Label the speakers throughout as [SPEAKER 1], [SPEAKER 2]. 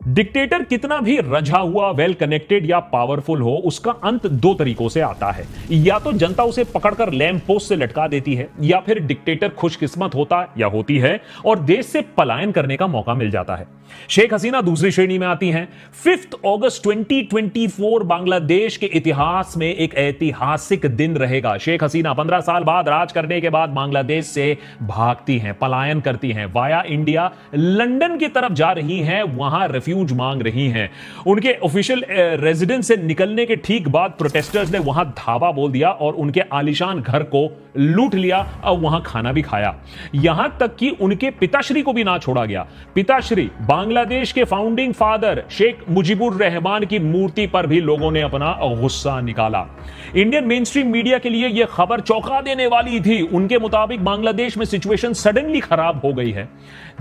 [SPEAKER 1] Dictator कितना भी रझा हुआ, वेल कनेक्टेड या पावरफुल हो, उसका अंत दो तरीकों से आता है। या तो जनता उसे पकड़कर लैंप पोस्ट से लटका देती है, या फिर डिक्टेटर खुशकिस्मत होता या होती है और देश से पलायन करने का मौका मिल जाता है। शेख हसीना दूसरी श्रेणी में आती हैं। 5 अगस्त 2024 बांग्लादेश के इतिहास में एक ऐतिहासिक दिन रहेगा। शेख हसीना 15 साल बाद राज करने के बाद बांग्लादेश से भागती हैं, पलायन करती हैं, वाया इंडिया लंदन की तरफ जा रही हैं, वहां रेफ्यूज मांग रही हैं। उनके ऑफिशियल रेजिडेंस से निकलने के ठीक बाद प्रोटेस्टर्स ने वहां धावा बोल दिया और उनके आलीशान घर को लूट लिया और वहां खाना भी खाया। यहां तक कि उनके पिताश्री को भी ना छोड़ा गया। पिताश्री बांग्लादेश के फाउंडिंग फादर शेख मुजीबुर रहमान की मूर्ति पर भी लोगों ने अपना गुस्सा निकाला। इंडियन मेन स्ट्रीम मीडिया के लिए यह खबर चौंका देने वाली थी। उनके मुताबिक बांग्लादेश में सिचुएशन सडनली खराब हो गई है,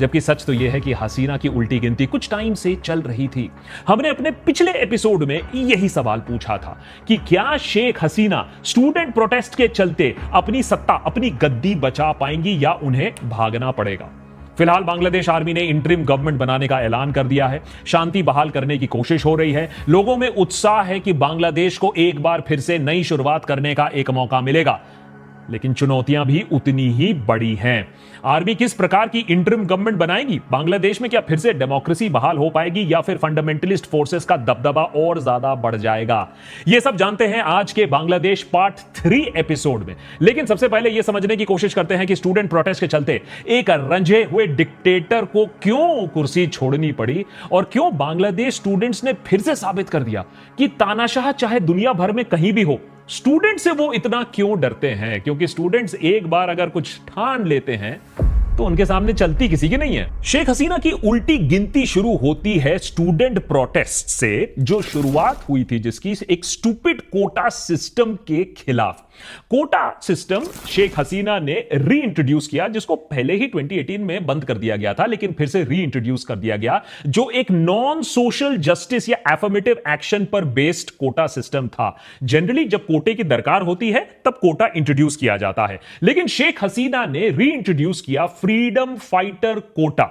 [SPEAKER 1] जबकि सच तो यह है कि हसीना की उल्टी गिनती कुछ टाइम से चल रही थी। हमने अपने पिछले एपिसोड में यही सवाल पूछा था कि क्या शेख हसीना स्टूडेंट प्रोटेस्ट के चलते अपनी सत्ता, अपनी गद्दी बचा पाएंगी या उन्हें भागना पड़ेगा। फिलहाल बांग्लादेश आर्मी ने इंटरिम गवर्नमेंट बनाने का ऐलान कर दिया है। शांति बहाल करने की कोशिश हो रही है। लोगों में उत्साह है कि बांग्लादेश को एक बार फिर से नई शुरुआत करने का एक मौका मिलेगा, लेकिन चुनौतियां भी उतनी ही बड़ी हैं। आर्मी किस प्रकार की इंटरिम गवर्नमेंट बनाएगी? बांग्लादेश में क्या फिर से डेमोक्रेसी बहाल हो पाएगी या फिर फंडामेंटलिस्ट फोर्सेस का दबदबा और ज्यादा बढ़ जाएगा? यह सब जानते हैं आज के बांग्लादेश पार्ट 3 एपिसोड में। लेकिन सबसे पहले यह समझने की कोशिश करते हैं कि स्टूडेंट प्रोटेस्ट के चलते एक रंजे हुए डिक्टेटर को क्यों कुर्सी छोड़नी पड़ी और क्यों बांग्लादेश स्टूडेंट्स ने फिर से साबित कर दिया कि तानाशाह चाहे दुनिया भर में कहीं भी हो, स्टूडेंट से वो इतना क्यों डरते हैं। क्योंकि स्टूडेंट्स एक बार अगर कुछ ठान लेते हैं तो उनके सामने चलती किसी की नहीं है। शेख हसीना की उल्टी गिनती शुरू होती है स्टूडेंट प्रोटेस्ट से, जो शुरुआत हुई थी जिसकी एक स्टूपिड कोटा सिस्टम के खिलाफ। कोटा सिस्टम शेख हसीना ने री इंट्रोड्यूस किया, जिसको पहले ही 2018 में बंद कर दिया गया था, लेकिन फिर से री इंट्रोड्यूस कर दिया गया, जो एक नॉन सोशल जस्टिस या एफर्मेटिव एक्शन पर बेस्ड कोटा सिस्टम था। जनरली जब कोटे की दरकार होती है तब कोटा इंट्रोड्यूस किया जाता है, लेकिन शेख हसीना ने री इंट्रोड्यूस किया फ्रीडम फाइटर कोटा,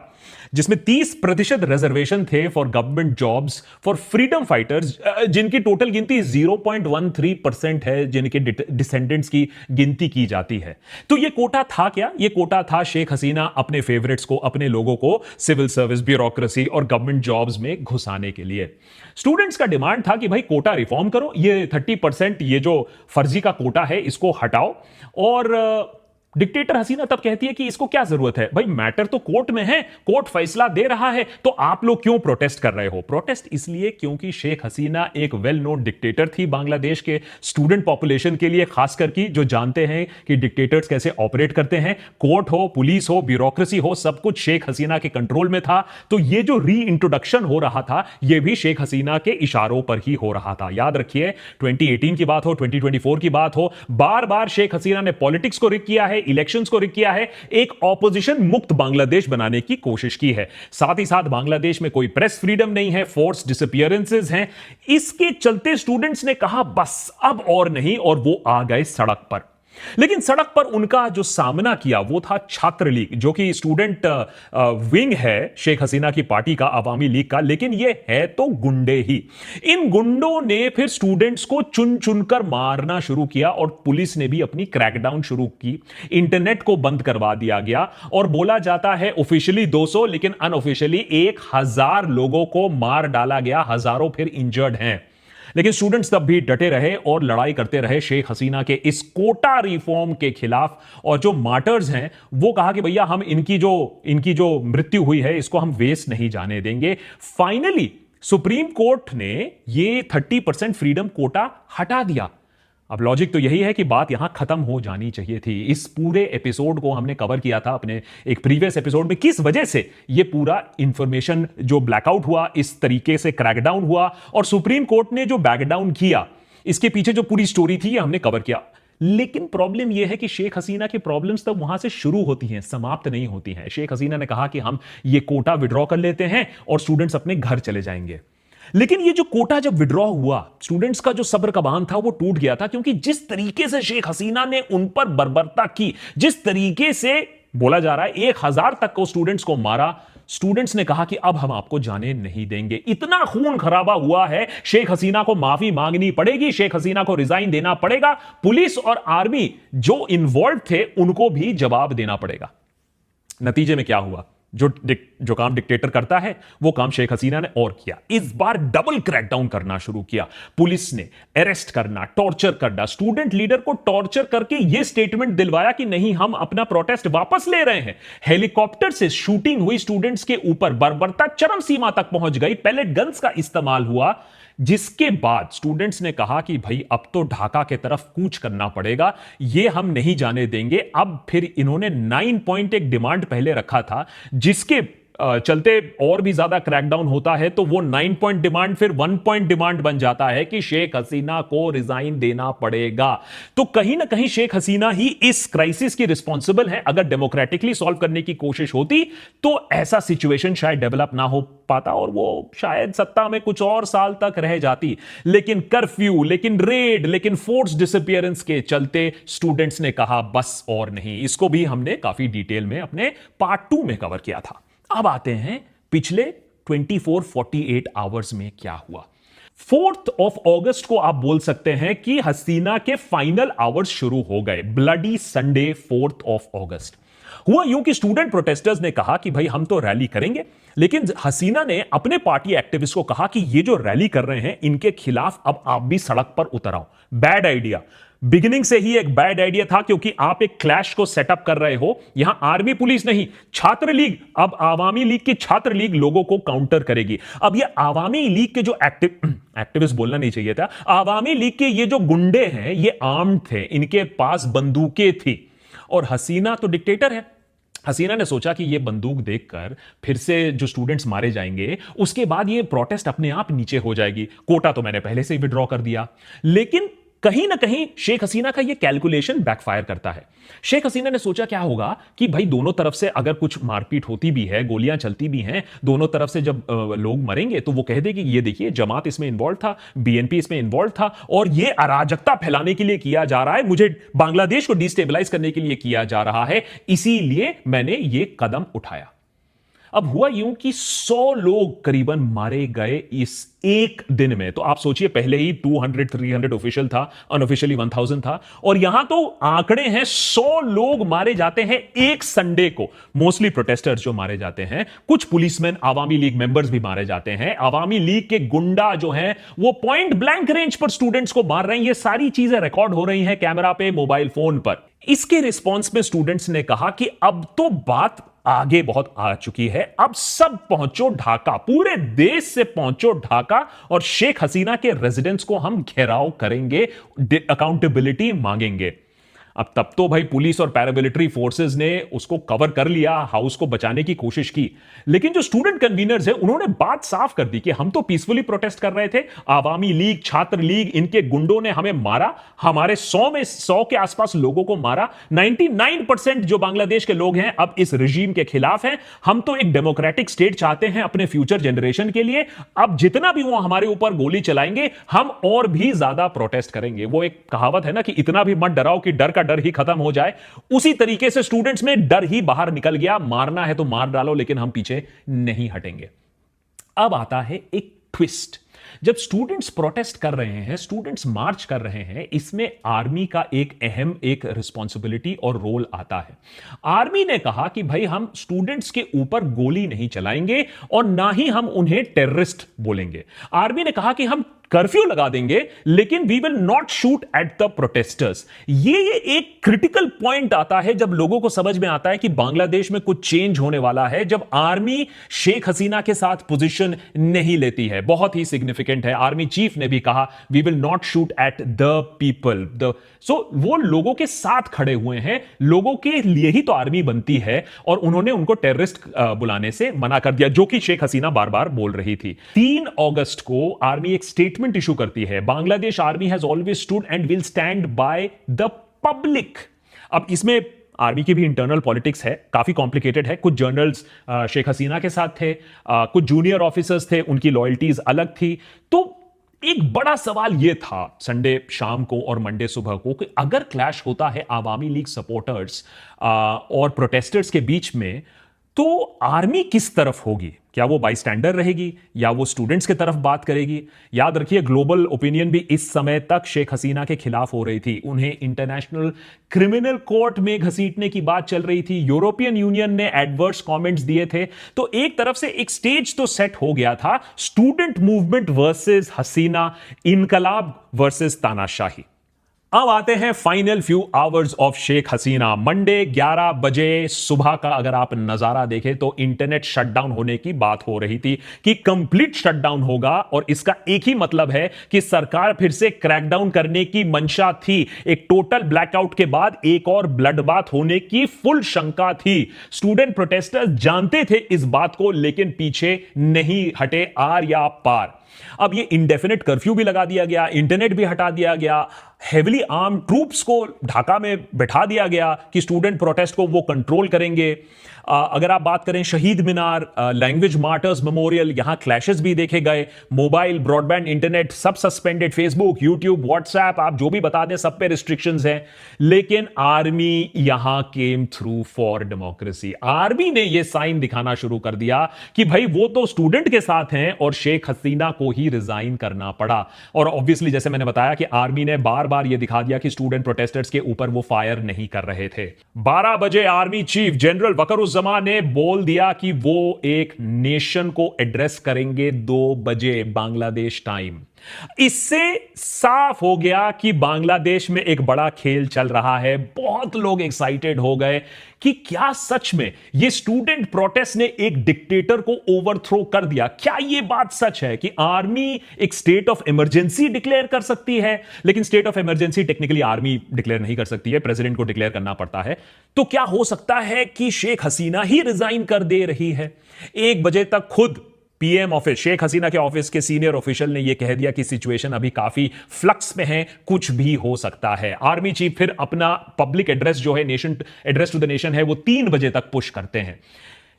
[SPEAKER 1] जिसमें 30% रिजर्वेशन थे for government jobs for freedom fighters, जिनकी टोटल गिनती 0.13% है, जिनके डिसेंडेंट्स की गिनती की जाती है। तो यह कोटा था क्या? यह कोटा था शेख हसीना अपने फेवरेट्स को, अपने लोगों को सिविल सर्विस, ब्यूरोक्रेसी और गवर्नमेंट जॉब्स में घुसाने के लिए। स्टूडेंट्स का डिमांड था कि भाई कोटा रिफॉर्म करो, ये 30% ये जो फर्जी का कोटा है इसको हटाओ। और डिक्टेटर हसीना तब कहती है कि इसको क्या जरूरत है, भाई मैटर तो कोर्ट में है, कोर्ट फैसला दे रहा है, तो आप लोग क्यों प्रोटेस्ट कर रहे हो? प्रोटेस्ट इसलिए क्योंकि शेख हसीना एक वेल नोन डिक्टेटर थी बांग्लादेश के स्टूडेंट पॉपुलेशन के लिए, खासकर की जो जानते हैं कि डिक्टेटर्स कैसे ऑपरेट करते हैं। कोर्ट हो, पुलिस हो, ब्यूरोक्रेसी हो, सब कुछ शेख हसीना के कंट्रोल में था। तो ये जो री इंट्रोडक्शन हो रहा था, यह भी शेख हसीना के इशारों पर ही हो रहा था। याद रखिए, 2018 की बात हो, 2024 की बात हो, बार बार शेख हसीना ने पॉलिटिक्स को रिग किया है, इलेक्शंस को रिग किया है, एक ऑपोजिशन मुक्त बांग्लादेश बनाने की कोशिश की है। साथ ही साथ बांग्लादेश में कोई प्रेस फ्रीडम नहीं है, फोर्स डिसअपीयरेंसेस हैं। इसके चलते स्टूडेंट्स ने कहा बस अब और नहीं, और वो आ गए सड़क पर। लेकिन सड़क पर उनका जो सामना किया वो था छात्र लीग, जो कि स्टूडेंट विंग है शेख हसीना की पार्टी का, अवामी लीग का, लेकिन ये है तो गुंडे ही। इन गुंडों ने फिर स्टूडेंट्स को चुन चुनकर मारना शुरू किया और पुलिस ने भी अपनी क्रैकडाउन शुरू की। इंटरनेट को बंद करवा दिया गया और बोला जाता है ऑफिशियली 200 लेकिन अनऑफिशियली 1000 लोगों को मार डाला गया, हजारों फिर इंजर्ड हैं। लेकिन स्टूडेंट्स तब भी डटे रहे और लड़ाई करते रहे शेख हसीना के इस कोटा रिफॉर्म के खिलाफ। और जो मार्टर्स हैं वो कहा कि भैया हम इनकी जो मृत्यु हुई है इसको हम वेस्ट नहीं जाने देंगे। फाइनली सुप्रीम कोर्ट ने ये 30% फ्रीडम कोटा हटा दिया। अब लॉजिक तो यही है कि बात यहां खत्म हो जानी चाहिए थी। इस पूरे एपिसोड को हमने कवर किया था अपने एक प्रीवियस एपिसोड में, किस वजह से ये पूरा इंफॉर्मेशन जो ब्लैकआउट हुआ, इस तरीके से क्रैकडाउन हुआ और सुप्रीम कोर्ट ने जो बैकडाउन किया, इसके पीछे जो पूरी स्टोरी थी ये हमने कवर किया। लेकिन प्रॉब्लम यह है कि शेख हसीना की प्रॉब्लम्स तब वहां से शुरू होती हैं, समाप्त नहीं होती हैं। शेख हसीना ने कहा कि हम ये कोटा विड्रॉ कर लेते हैं और स्टूडेंट्स अपने घर चले जाएंगे। लेकिन ये जो कोटा जब विड्रॉ हुआ, स्टूडेंट्स का जो सब्र का बांध था वो टूट गया था, क्योंकि जिस तरीके से शेख हसीना ने उन पर बर्बरता की, जिस तरीके से बोला जा रहा है 1000 तक को स्टूडेंट्स को मारा, स्टूडेंट्स ने कहा कि अब हम आपको जाने नहीं देंगे। इतना खून खराबा हुआ है, शेख हसीना को माफी मांगनी पड़ेगी, शेख हसीना को रिजाइन देना पड़ेगा, पुलिस और आर्मी जो इन्वॉल्व थे उनको भी जवाब देना पड़ेगा। नतीजे में क्या हुआ? जो काम डिक्टेटर करता है वो काम शेख हसीना ने और किया। इस बार डबल क्रैकडाउन करना शुरू किया। पुलिस ने अरेस्ट करना, टॉर्चर करना, स्टूडेंट लीडर को टॉर्चर करके यह स्टेटमेंट दिलवाया कि नहीं, हम अपना प्रोटेस्ट वापस ले रहे हैं। हेलीकॉप्टर से शूटिंग हुई स्टूडेंट्स के ऊपर, बर्बरता चरम सीमा तक पहुंच गई। पैलेट गन्स का इस्तेमाल हुआ, जिसके बाद स्टूडेंट्स ने कहा कि भाई अब तो ढाका के तरफ कूच करना पड़ेगा, ये हम नहीं जाने देंगे। अब फिर इन्होंने 9 पॉइंट एक डिमांड पहले रखा था, जिसके चलते और भी ज्यादा क्रैकडाउन होता है, तो वो 9 पॉइंट डिमांड फिर 1 पॉइंट डिमांड बन जाता है कि शेख हसीना को रिजाइन देना पड़ेगा। तो कहीं ना कहीं शेख हसीना ही इस क्राइसिस की रिस्पॉन्सिबल है। अगर डेमोक्रेटिकली सॉल्व करने की कोशिश होती तो ऐसा सिचुएशन शायद डेवलप ना हो पाता और वो शायद सत्ता में कुछ और साल तक रह जाती। लेकिन कर्फ्यू, लेकिन रेड, लेकिन फोर्स डिसअपियरेंस के चलते स्टूडेंट्स ने कहा बस और नहीं। इसको भी हमने काफी डिटेल में अपने पार्ट 2 में कवर किया था। अब आते हैं पिछले 24-48 आवर्स में क्या हुआ। 4th ऑफ अगस्त को आप बोल सकते हैं कि हसीना के फाइनल आवर्स शुरू हो गए। ब्लडी संडे 4th ऑफ अगस्त हुआ यूं कि स्टूडेंट प्रोटेस्टर्स ने कहा कि भाई हम तो रैली करेंगे, लेकिन हसीना ने अपने पार्टी एक्टिविस्ट को कहा कि ये जो रैली कर रहे हैं इनके खिलाफ अब आप भी सड़क पर उतर आओ। बैड आइडिया, बिगिनिंग से ही एक बैड आइडिया था, क्योंकि आप एक क्लैश को सेटअप कर रहे हो। यहां आर्मी पुलिस नहीं, छात्र लीग, अब आवामी लीग की छात्र लीग लोगों को काउंटर करेगी। अब ये आवामी लीग के जो एक्टिविस्ट बोलना नहीं चाहिए था, आवामी लीग के ये जो गुंडे हैं ये आर्म्ड थे, इनके पास बंदूकें थी और हसीना तो डिक्टेटर है। हसीना ने सोचा कि ये बंदूक देखकर फिर से जो स्टूडेंट्स मारे जाएंगे, उसके बाद ये प्रोटेस्ट अपने आप नीचे हो जाएगी। कोटा तो मैंने पहले से ही विड्रॉ कर दिया। लेकिन कहीं ना कहीं शेख हसीना का यह कैलकुलेशन बैकफायर करता है। शेख हसीना ने सोचा क्या होगा कि भाई दोनों तरफ से अगर कुछ मारपीट होती भी है, गोलियां चलती भी हैं, दोनों तरफ से जब लोग मरेंगे तो वो कह दे कि ये देखिए जमात इसमें इन्वॉल्व था, बीएनपी इसमें इन्वॉल्व था और ये अराजकता फैलाने के लिए किया जा रहा है, मुझे बांग्लादेश को डिस्टेबलाइज करने के लिए किया जा रहा है, इसीलिए मैंने ये कदम उठाया। अब हुआ यूं कि 100 लोग करीबन मारे गए इस एक दिन में। तो आप सोचिए, पहले ही 200-300 ऑफिशियल था, अनऑफिशियली 1000 था, और यहां तो आंकड़े हैं 100 लोग मारे जाते हैं एक संडे को। मोस्टली प्रोटेस्टर्स जो मारे जाते हैं, कुछ पुलिसमैन, आवामी लीग मेंबर्स भी मारे जाते हैं, आवामी लीग के गुंडा जो हैं वो पॉइंट ब्लैंक रेंज पर स्टूडेंट्स को मार रहे हैं। ये सारी चीजें रिकॉर्ड हो रही हैं कैमरा पे, मोबाइल फोन पर। इसके रिस्पॉन्स में स्टूडेंट्स ने कहा कि अब तो बात आगे बहुत आ चुकी है, अब सब पहुंचो ढाका, पूरे देश से पहुंचो ढाका और शेख हसीना के रेजिडेंट्स को हम घेराव करेंगे, अकाउंटेबिलिटी मांगेंगे। अब तब तो भाई पुलिस और पैरामिलिट्री फोर्सेस ने उसको कवर कर लिया, हाउस को बचाने की कोशिश की, लेकिन जो स्टूडेंट कन्वीनर्स हैं उन्होंने बात साफ कर दी कि हम तो पीसफुली प्रोटेस्ट कर रहे थे, आवामी लीग, छात्र लीग, इनके गुंडों ने हमें मारा, हमारे 100 के आसपास लोगों को मारा। 99% जो बांग्लादेश के लोग हैं अब इस रिजीम के खिलाफ हैं। हम तो एक डेमोक्रेटिक स्टेट चाहते हैं अपने फ्यूचर जनरेशन के लिए। अब जितना भी वो हमारे ऊपर गोली चलाएंगे हम और भी ज्यादा प्रोटेस्ट करेंगे। वो एक कहावत है ना कि इतना भी मत डराओ कि डर का डर ही खत्म हो जाए, उसी तरीके से स्टूडेंट्स में डर ही बाहर निकल गया। मारना है तो मार डालो, लेकिन हम पीछे नहीं हटेंगे। अब आता है एक ट्विस्ट। जब स्टूडेंट्स प्रोटेस्ट कर रहे हैं, स्टूडेंट्स मार्च कर रहे हैं, इसमें आर्मी का एक अहम एक रिस्पॉन्सिबिलिटी और रोल आता है। आर्मी ने कहा कि भाई हम स्टूडेंट्स के ऊपर गोली नहीं चलाएंगे और ना ही हम उन्हें टेररिस्ट बोलेंगे। आर्मी ने कहा कि हम कर्फ्यू लगा देंगे, लेकिन we will not shoot at the protesters. ये एक क्रिटिकल पॉइंट आता है जब लोगों को समझ में आता है कि बांग्लादेश में कुछ चेंज होने वाला है, जब आर्मी शेख हसीना के साथ पोजीशन नहीं लेती है। बहुत ही सिग्निफिकेंट है। आर्मी चीफ ने भी कहा we will not shoot at the people. So वो लोगों के साथ खड़े हुए हैं, लोगों के लिए ही तो आर्मी बनती है, और उन्होंने उनको टेररिस्ट बुलाने से मना कर दिया, जो कि शेख हसीना बार बार बोल रही थी। 3 अगस्त को आर्मी एक स्टेटमेंट इशू करती है, Bangladesh army has always stood and will stand by the public. अब इसमें आर्मी की भी इंटरनल पॉलिटिक्स है, काफी कॉम्प्लिकेटेड है। कुछ जनरल्स शेख हसीना के साथ थे, कुछ जूनियर ऑफिसर्स थे, उनकी लॉयल्टीज अलग थी। तो एक बड़ा सवाल यह था संडे शाम को और मंडे सुबह को कि अगर क्लैश होता है आवामी लीग सपोर्टर्स और प्रोटेस्टर्स के बीच में, तो आर्मी किस तरफ होगी? क्या वो बाईस्टैंडर रहेगी या वो स्टूडेंट्स की तरफ बात करेगी? याद रखिए, ग्लोबल ओपिनियन भी इस समय तक शेख हसीना के खिलाफ हो रही थी। उन्हें इंटरनेशनल क्रिमिनल कोर्ट में घसीटने की बात चल रही थी। यूरोपियन यूनियन ने एडवर्स कमेंट्स दिए थे। तो एक तरफ से एक स्टेज तो सेट हो गया था, स्टूडेंट मूवमेंट वर्सेस हसीना, इनकलाब वर्सेस तानाशाही। अब आते हैं final few hours of Sheikh Hasina. Monday 11 बजे सुबह का अगर आप नजारा देखें तो इंटरनेट शटडाउन होने की बात हो रही थी कि कंप्लीट शटडाउन होगा, और इसका एक ही मतलब है कि सरकार फिर से क्रैकडाउन करने की मंशा थी। एक टोटल ब्लैकआउट के बाद एक और ब्लडबाथ होने की फुल शंका थी। स्टूडेंट प्रोटेस्टर्स जानते थे इस बात को, लेकिन पीछे नहीं हटे आर या पार। अब ये इंडेफिनिट कर्फ्यू भी लगा दिया गया, इंटरनेट भी हटा दिया गया, हेविली आर्म ट्रूप्स को ढाका में बैठा दिया गया कि स्टूडेंट प्रोटेस्ट को वो कंट्रोल करेंगे। अगर आप बात करें शहीद मीनार, लैंग्वेज मार्टर्स मेमोरियल, यहां क्लैशेस भी देखे गए। मोबाइल, ब्रॉडबैंड, इंटरनेट सब सस्पेंडेड। फेसबुक, यूट्यूब, व्हाट्सएप, आप जो भी बता दें सब पे रिस्ट्रिक्शंस हैं। लेकिन आर्मी यहां came through for democracy. Army ने यह साइन दिखाना शुरू कर दिया कि भाई वो तो स्टूडेंट के साथ हैं, और शेख हसीना को ही रिजाइन करना पड़ा। और ऑब्वियसली जैसे मैंने बताया कि आर्मी ने बार बार यह दिखा दिया कि स्टूडेंट प्रोटेस्टर्स के ऊपर वो फायर नहीं कर रहे थे। 12 बजे आर्मी चीफ जनरल वकरुज्जमा ने बोल दिया कि वो एक नेशन को एड्रेस करेंगे 2 बजे बांग्लादेश टाइम। इससे साफ हो गया कि बांग्लादेश में एक बड़ा खेल चल रहा है। बहुत लोग एक्साइटेड हो गए कि क्या सच में ये स्टूडेंट प्रोटेस्ट ने एक डिक्टेटर को ओवरथ्रो कर दिया? क्या ये बात सच है कि आर्मी एक स्टेट ऑफ इमरजेंसी डिक्लेयर कर सकती है? लेकिन state of emergency technically army declare नहीं कर सकती है, प्रेसिडेंट को डिक्लेयर करना पड़ता है। तो क्या हो सकता है कि शेख हसीना ही रिजाइन कर दे रही है? 1 बजे तक खुद पीएम ऑफिस, शेख हसीना के ऑफिस के सीनियर ऑफिशियल ने यह कह दिया कि सिचुएशन अभी काफी फ्लक्स में है, कुछ भी हो सकता है। आर्मी चीफ फिर अपना पब्लिक एड्रेस जो है, nation address to the nation है, वो 3 बजे तक पुश करते हैं।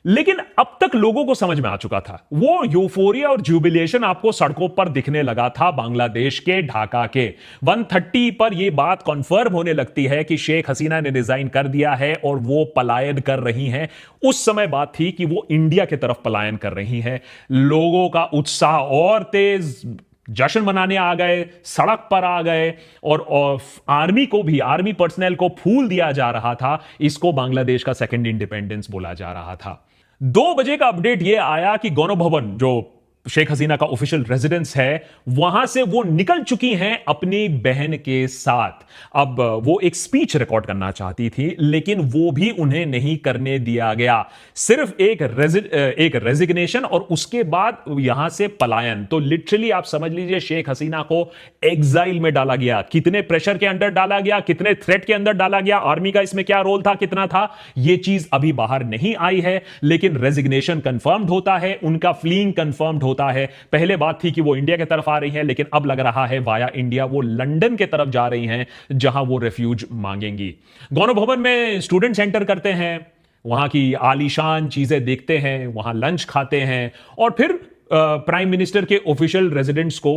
[SPEAKER 1] लेकिन अब तक लोगों को समझ में आ चुका था, वो यूफोरिया और जुबिलेशन आपको सड़कों पर दिखने लगा था बांग्लादेश के ढाका के 130 पर यह बात कंफर्म होने लगती है कि शेख हसीना ने रिजाइन कर दिया है और वो पलायन कर रही हैं। उस समय बात थी कि वो इंडिया की तरफ पलायन कर रही हैं। लोगों का उत्साह और तेज, जश्न मनाने आ गए, सड़क पर आ गए, और आर्मी को भी, आर्मी पर्सनल को फूल दिया जा रहा था। इसको बांग्लादेश का सेकंड इंडिपेंडेंस बोला जा रहा था। 2 बजे का अपडेट यह आया कि गौरव भवन, जो शेख हसीना का ऑफिशियल रेजिडेंस है, वहां से वो निकल चुकी हैं अपनी बहन के साथ। अब वो एक स्पीच रिकॉर्ड करना चाहती थी, लेकिन वो भी उन्हें नहीं करने दिया गया। सिर्फ एक रेजिग्नेशन और उसके बाद यहां से पलायन। तो लिटरली आप समझ लीजिए शेख हसीना को एग्जाइल में डाला गया। कितने प्रेशर के अंदर डाला गया, कितने थ्रेट के अंदर डाला गया, आर्मी का इसमें क्या रोल था, कितना था, यह चीज अभी बाहर नहीं आई है। लेकिन रेजिग्नेशन कंफर्म्ड होता है, उनका फ्लीइंग कंफर्म्ड होता है। पहले बात थी कि वो इंडिया की तरफ आ रही है, लेकिन अब लग रहा है वाया इंडिया वो लंदन की तरफ जा रही हैं, जहां वो रेफ्यूज मांगेंगी। गौरव भवन में स्टूडेंट्स एंटर करते हैं, वहां की आलीशान चीजें देखते हैं, वहां लंच खाते हैं, और फिर प्राइम मिनिस्टर के ऑफिशियल रेजिडेंट्स को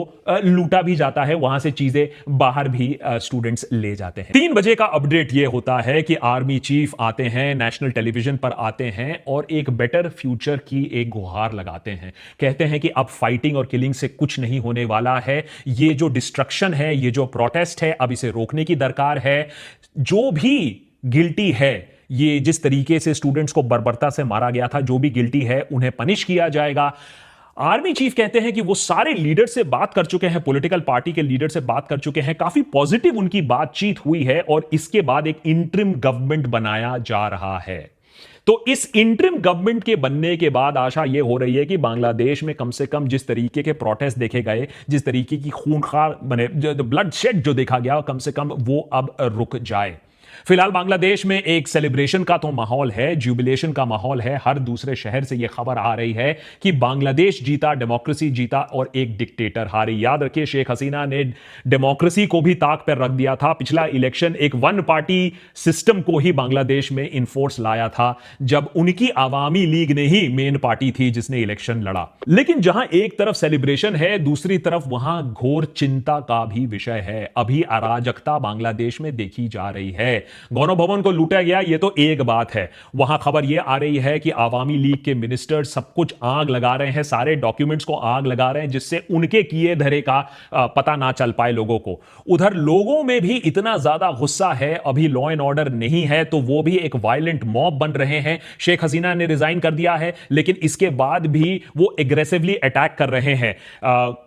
[SPEAKER 1] लूटा भी जाता है। वहां से चीजें बाहर भी स्टूडेंट्स ले जाते हैं। 3 बजे का अपडेट यह होता है कि आर्मी चीफ आते हैं, नेशनल टेलीविजन पर आते हैं और एक बेटर फ्यूचर की एक गुहार लगाते हैं। कहते हैं कि अब फाइटिंग और किलिंग से कुछ नहीं होने वाला है। ये जो डिस्ट्रक्शन है, ये जो प्रोटेस्ट है, अब इसे रोकने की दरकार है। जो भी गिल्टी है, ये जिस तरीके से स्टूडेंट्स को बर्बरता से मारा गया था, जो भी गिल्टी है उन्हें पनिश किया जाएगा। आर्मी चीफ कहते हैं कि वो सारे लीडर से बात कर चुके हैं, पॉलिटिकल पार्टी के लीडर से बात कर चुके हैं, काफी पॉजिटिव उनकी बातचीत हुई है, और इसके बाद एक इंटरिम गवर्नमेंट बनाया जा रहा है। तो इस इंटरिम गवर्नमेंट के बनने के बाद आशा यह हो रही है कि बांग्लादेश में कम से कम जिस तरीके के प्रोटेस्ट देखे गए, जिस तरीके की खूंखार बने ब्लड शेड जो देखा गया, कम से कम वो अब रुक जाए। फिलहाल बांग्लादेश में एक सेलिब्रेशन का तो माहौल है, जुबिलेशन का माहौल है। हर दूसरे शहर से यह खबर आ रही है कि बांग्लादेश जीता, डेमोक्रेसी जीता और एक डिक्टेटर हारी। याद रखिए, शेख हसीना ने डेमोक्रेसी को भी ताक पर रख दिया था। पिछला इलेक्शन एक वन पार्टी सिस्टम को ही बांग्लादेश में इन्फोर्स लाया था, जब उनकी आवामी लीग ने ही मेन पार्टी थी जिसने इलेक्शन लड़ा। लेकिन जहां एक तरफ सेलिब्रेशन है, दूसरी तरफ वहां घोर चिंता का भी विषय है। अभी अराजकता बांग्लादेश में देखी जा रही है। गौरव भवन को लूटा गया, यह तो एक बात है। वहां खबर यह आ रही है कि आवामी लीग के मिनिस्टर सब कुछ आग लगा रहे हैं, सारे डॉक्यूमेंट्स को आग लगा रहे हैं, जिससे उनके किए धरे का पता ना चल पाए लोगों को। उधर लोगों में भी इतना ज्यादा गुस्सा है, अभी लॉ एंड ऑर्डर नहीं है, तो वो भी एक वायलेंट मॉब बन रहे हैं। शेख हसीना ने रिजाइन कर दिया है, लेकिन इसके बाद भी वो एग्रेसिवली अटैक कर रहे हैं।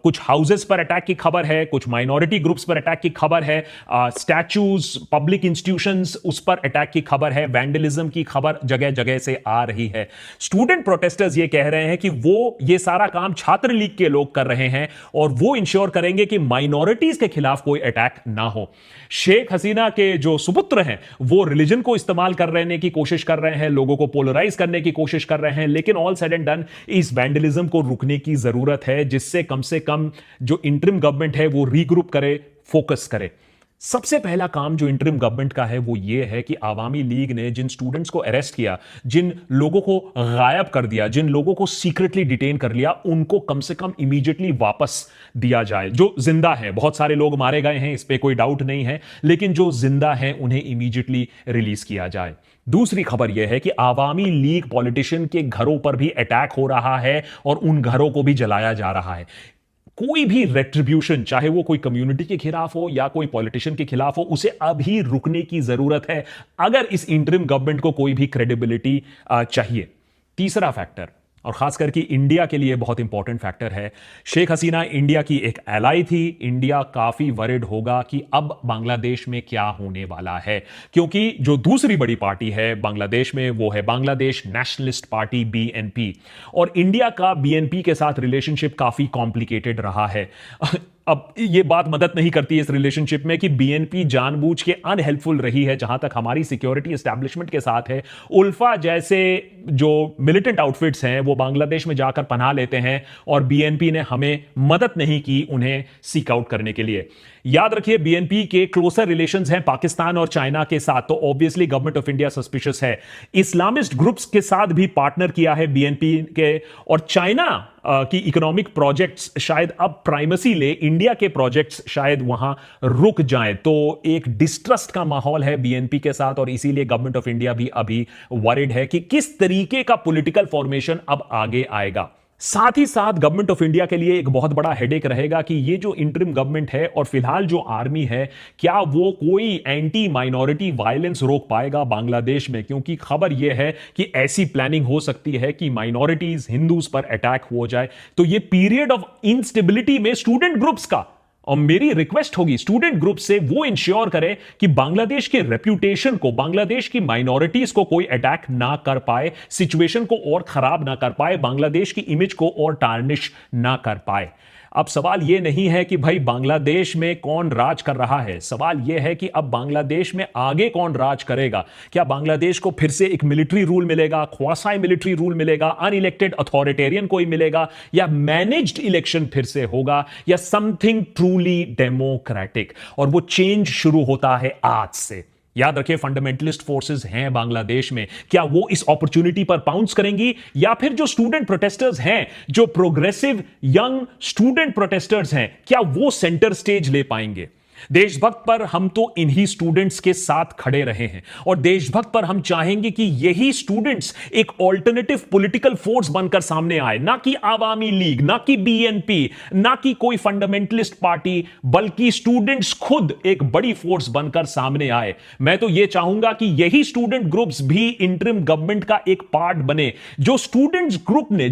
[SPEAKER 1] कुछ हाउसेस पर अटैक की खबर है, कुछ माइनॉरिटी ग्रुप्स पर अटैक की खबर है, स्टैच्यूज, पब्लिक इंस्टीट्यूशंस, उस पर अटैक की खबर है, वैंडलिज्म की खबर जगह जगह से आ रही है। स्टूडेंट प्रोटेस्टर्स ये कह रहे हैं कि वो ये सारा काम छात्र लीग के लोग कर रहे हैं और वो इंश्योर करेंगे कि माइनॉरिटीज के खिलाफ कोई अटैक ना हो। शेख हसीना के जो सुपुत्र हैं वो रिलीजन को इस्तेमाल करने की कोशिश कर रहे हैं, लोगों को पोलराइज करने की कोशिश कर रहे हैं, लेकिन ऑल सेड एंड डन इस वैंडलिज्म को रुकने की जरूरत है, जिससे कम से कम जो इंटरिम गवर्नमेंट है वो रीग्रुप करे, फोकस करे। सबसे पहला काम जो इंटरिम गवर्नमेंट का है वो ये है कि आवामी लीग ने जिन स्टूडेंट्स को अरेस्ट किया, जिन लोगों को गायब कर दिया, जिन लोगों को सीक्रेटली डिटेन कर लिया, उनको कम से कम इमीडिएटली वापस दिया जाए। जो जिंदा है, बहुत सारे लोग मारे गए हैं, इस पे कोई डाउट नहीं है, लेकिन जो जिंदा है उन्हें इमीडिएटली रिलीज किया जाए। दूसरी खबर यह है कि आवामी लीग पॉलिटिशियन के घरों पर भी अटैक हो रहा है और उन घरों को भी जलाया जा रहा है। कोई भी रेट्रिब्यूशन, चाहे वो कोई कम्युनिटी के खिलाफ हो या कोई पॉलिटिशियन के खिलाफ हो, उसे अभी रुकने की जरूरत है अगर इस इंटरिम गवर्नमेंट को कोई भी क्रेडिबिलिटी चाहिए। तीसरा फैक्टर, और खास करके इंडिया के लिए बहुत इंपॉर्टेंट फैक्टर है, शेख हसीना इंडिया की एक एलाई थी। इंडिया काफी वरिड होगा कि अब बांग्लादेश में क्या होने वाला है, क्योंकि जो दूसरी बड़ी पार्टी है बांग्लादेश में वो है बांग्लादेश नेशनलिस्ट पार्टी, बीएनपी, और इंडिया का बीएनपी के साथ रिलेशनशिप काफी कॉम्प्लिकेटेड रहा है। अब ये बात मदद नहीं करती है इस रिलेशनशिप में कि बीएनपी जानबूझ के अनहेल्पफुल रही है जहां तक हमारी सिक्योरिटी एस्टैब्लिशमेंट के साथ है। उल्फा जैसे जो मिलिटेंट आउटफिट्स हैं वो बांग्लादेश में जाकर पनाह लेते हैं और बीएनपी ने हमें मदद नहीं की उन्हें सीक आउट करने के लिए। याद रखिए बीएनपी के क्लोजर रिलेशंस हैं पाकिस्तान और चाइना के साथ, तो obviously government of India suspicious है। इस्लामिस्ट ग्रुप्स के साथ भी पार्टनर किया है बीएनपी के, और चाइना की इकोनॉमिक प्रोजेक्ट्स शायद अब प्राइमेसी ले, इंडिया के प्रोजेक्ट्स शायद वहां रुक जाएं। तो एक डिस्ट्रस्ट का माहौल है बीएनपी के साथ, और इसीलिए गवर्नमेंट ऑफ इंडिया भी अभी वरिड है कि किस तरीके का पॉलिटिकल फॉर्मेशन अब आगे आएगा। साथ ही साथ गवर्नमेंट ऑफ इंडिया के लिए एक बहुत बड़ा हेडेक रहेगा कि ये जो इंटरिम गवर्नमेंट है और फिलहाल जो आर्मी है, क्या वो कोई एंटी माइनॉरिटी वायलेंस रोक पाएगा बांग्लादेश में, क्योंकि खबर यह है कि ऐसी प्लानिंग हो सकती है कि माइनॉरिटीज, हिंदूज पर अटैक हो जाए। तो ये पीरियड ऑफ इंस्टेबिलिटी में स्टूडेंट ग्रुप्स का, और मेरी रिक्वेस्ट होगी स्टूडेंट ग्रुप से, वो इंश्योर करे कि बांग्लादेश के रेप्यूटेशन को, बांग्लादेश की माइनॉरिटीज को कोई अटैक ना कर पाए, सिचुएशन को और खराब ना कर पाए, बांग्लादेश की इमेज को और टार्निश ना कर पाए। अब सवाल यह नहीं है कि भाई बांग्लादेश में कौन राज कर रहा है, सवाल यह है कि अब बांग्लादेश में आगे कौन राज करेगा। क्या बांग्लादेश को फिर से एक मिलिट्री रूल मिलेगा, ख्वासाई मिलिट्री रूल मिलेगा, अनइलेक्टेड अथॉरिटेरियन कोई मिलेगा, या मैनेज्ड इलेक्शन फिर से होगा, या समथिंग ट्रूली डेमोक्रेटिक। और वो चेंज शुरू होता है आज से। याद रखिए फंडामेंटलिस्ट फोर्सेस हैं बांग्लादेश में, क्या वो इस अपॉर्चुनिटी पर पाउंस करेंगी, या फिर जो स्टूडेंट प्रोटेस्टर्स हैं, जो प्रोग्रेसिव यंग स्टूडेंट प्रोटेस्टर्स हैं, क्या वो सेंटर स्टेज ले पाएंगे। देशभक्त पर हम तो इन्हीं स्टूडेंट्स के साथ खड़े रहे हैं, और देशभक्त पर हम चाहेंगे कि यही स्टूडेंट्स एक ऑल्टरनेटिव पॉलिटिकल फोर्स बनकर सामने आए, ना कि आवामी लीग, ना कि बीएनपी, ना कि कोई फंडामेंटलिस्ट पार्टी, बल्कि स्टूडेंट्स खुद एक बड़ी फोर्स बनकर सामने आए। मैं तो यह चाहूंगा कि यही स्टूडेंट ग्रुप्स भी इंटरिम गवर्नमेंट का एक पार्ट बने। जो स्टूडेंट्स ग्रुप ने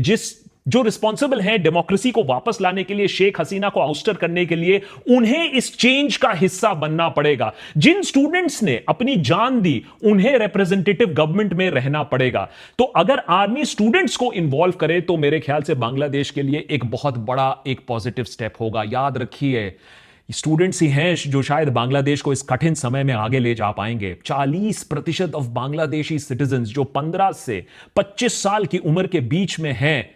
[SPEAKER 1] जो रिस्पॉन्सिबल है डेमोक्रेसी को वापस लाने के लिए, शेख हसीना को आउस्टर करने के लिए, उन्हें इस चेंज का हिस्सा बनना पड़ेगा। जिन स्टूडेंट्स ने अपनी जान दी, उन्हें रिप्रेजेंटेटिव गवर्नमेंट में रहना पड़ेगा। तो अगर आर्मी स्टूडेंट्स को इन्वॉल्व करे तो मेरे ख्याल से बांग्लादेश के लिए एक बहुत बड़ा एक पॉजिटिव स्टेप होगा। याद रखिए स्टूडेंट्स ही हैं जो शायद बांग्लादेश को इस कठिन समय में आगे ले जा पाएंगे। 40% ऑफ बांग्लादेशी सिटीजन जो 15 से 25 साल की उम्र के बीच में हैं,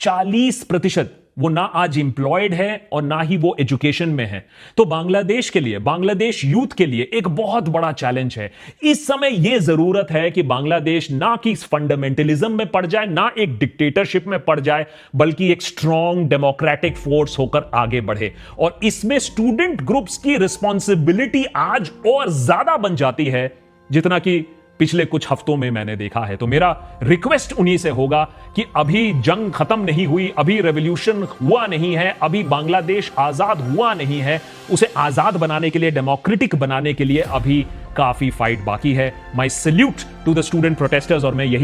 [SPEAKER 1] 40% वो ना आज एम्प्लॉयड है और ना ही वो एजुकेशन में है। तो बांग्लादेश के लिए, बांग्लादेश यूथ के लिए एक बहुत बड़ा चैलेंज है। इस समय यह जरूरत है कि बांग्लादेश ना कि फंडामेंटलिज्म में पड़ जाए, ना एक डिक्टेटरशिप में पड़ जाए, बल्कि एक स्ट्रॉन्ग डेमोक्रेटिक फोर्स होकर आगे बढ़े। और इसमें स्टूडेंट ग्रुप्स की रिस्पॉन्सिबिलिटी आज और ज्यादा बन जाती है जितना कि पिछले कुछ हफ्तों में मैंने देखा है। तो मेरा रिक्वेस्ट उन्हीं से होगा कि अभी जंग खत्म नहीं हुई, अभी रेवोल्यूशन हुआ नहीं है, अभी बांग्लादेश आजाद हुआ नहीं है। उसे आजाद बनाने के लिए, डेमोक्रेटिक बनाने के लिए अभी काफी फाइट बाकी है। My salute to the student protesters, और मैं यही